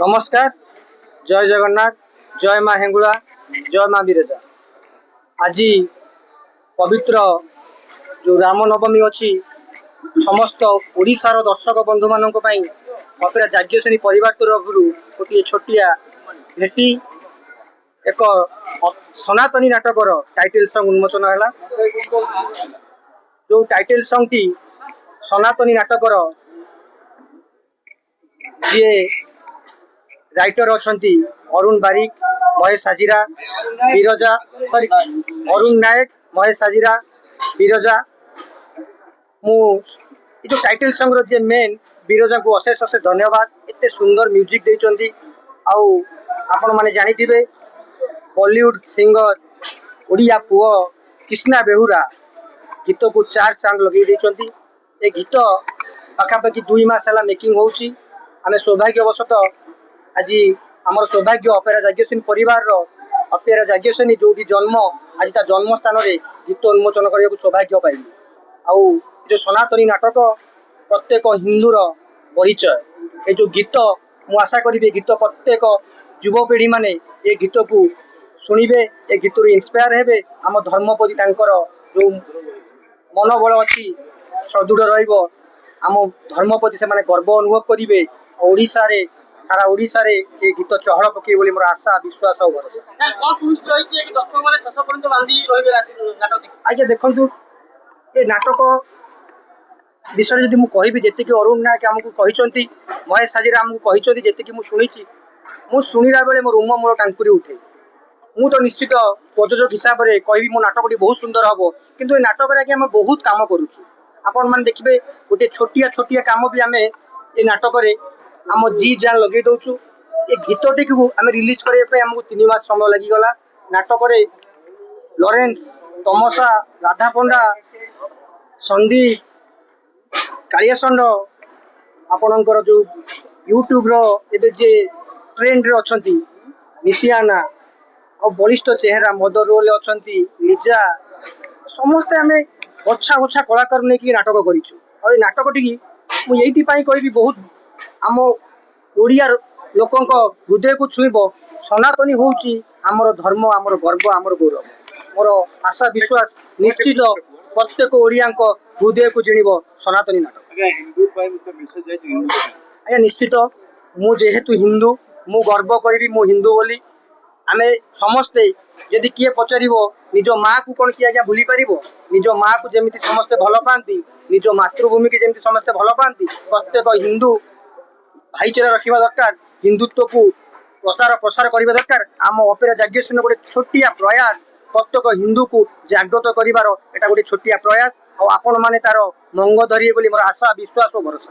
नमस्कार, जय जगन्नाथ, जय माँ हेंगुड़ा, जय माँ बिरजा। आज पवित्र जो राम नवमी अच्छी समस्त ओडिशार दर्शक बंधु मान अपेरा जाज्ञसेनी परिवार तरफ गोटे छोटिया भेटी एक सनातनी नाटकर टाइटल सॉन्ग उन्मोचन है। जो टाइटल सॉन्ग टी सनातनी नाटकर जी राइटर अच्छा अरुण बारिक, महेश हाजिरा, बिरजा सॉरी अरुण नायक, महेश हाजिरा, बिरजा। मु जो टाइटल सॉन्ग रो जे मेन बिरजा को अशेष अशेष धन्यवाद। एते सुंदर म्यूजिक देइचंती। आउ आपण माने जानिथिबे बॉलीवुड सिंगर ओडिया पुओ कृष्णा बेहुरा गीत को चार चांद लगे देइचंती। ए गीत पाखापाखि 2 मास है मेकिंग होउची। आम सौभाग्यवशतः आज आम सौभाग्य अपेरा जाज्ञसेनी परिवार अपेरा जाज्ञसेनी जो जन्म आज जन्म स्थान में गीत उन्मोचन करने सौभाग्य पाइली। आउ जो सनातनी नाटक प्रत्येक हिंदूर परिचय ये जो गीत मु आशा करी गीत प्रत्येक युवपीढ़ी माने ये गीत को शुणिबे, ये गीत इंस्पायर हेबे। आम धर्म प्रति जो मनोबल अच्छी सदृढ़ रहिबो। आम धर्म प्रति से गर्व अनुभव करेंगे। ओडिशा रे सारा ओडिशा रे ये गीत चहल पके बोली मोर आशा विश्वास और भरोसा। आज्ञा देखु ये नाटक विषय जदि मुझे जी अरुण नायक आमको कहते महेश हाजिरा आमको कहते जी मुझे शुणिला बेले मो रोम मोर टांकुरी उठे। मु तो निश्चित प्रयोजक हिसाब से कहि मो नाटक बहुत सुंदर हम किंतु ये नाटक आगे बहुत काम करुचु। आपण मैंने देखिए गोटे छोटिया छोटिया काम भी आम ये नाटक आम जी जान लगे दौचु। ये गीतटी को आम रिलीज करने आमको 3 मास समय लगिगला। नाटक लॉरेंस, तमसा, राधा पंडा, संदीप, कालियासंड आपणकर जो यूट्यूब रे जे ट्रेंड रे अछंती निशियाना और बलिष्ठ चेहरा मदर रोल अछंती लिजा समस्त आम अच्छा अच्छा कलाकार नहीं नाटक करूँ। और ये नाटक टी मुझे कहि बहुत आम ओडिया लोकों हृदय को छुईब। सनातनी हूँ आमर धर्म, आमर गर्व, आमर गौरव। मोर आशा विश्वास निश्चित प्रत्येक ओडिया हृदय को जिणब सनातनी नाटक। आज्ञा निश्चित मुझेतु हिंदू मु गर्व करी मु हिंदू बोली। आम समस्ते यदि किए पचार निज माँ को कौन किए आज्ञा भूली पार निज माँ को जमी समस्ते भल पाती निज मातृभूमि की जमी समस्ते भल पाती प्रत्येक हिंदू भाईचारा रखा दरकार। हिंदुत्व को प्रचार प्रसार करने दरकार। आम अपेरा जाज्ञसेनी गोटे छोटिया प्रयास प्रत्येक हिंदू को जागृत कर गोटे छोटिया प्रयास। आपण मैंने तार मंग धरिए बोली मोर आशा विश्वास और भरोसा।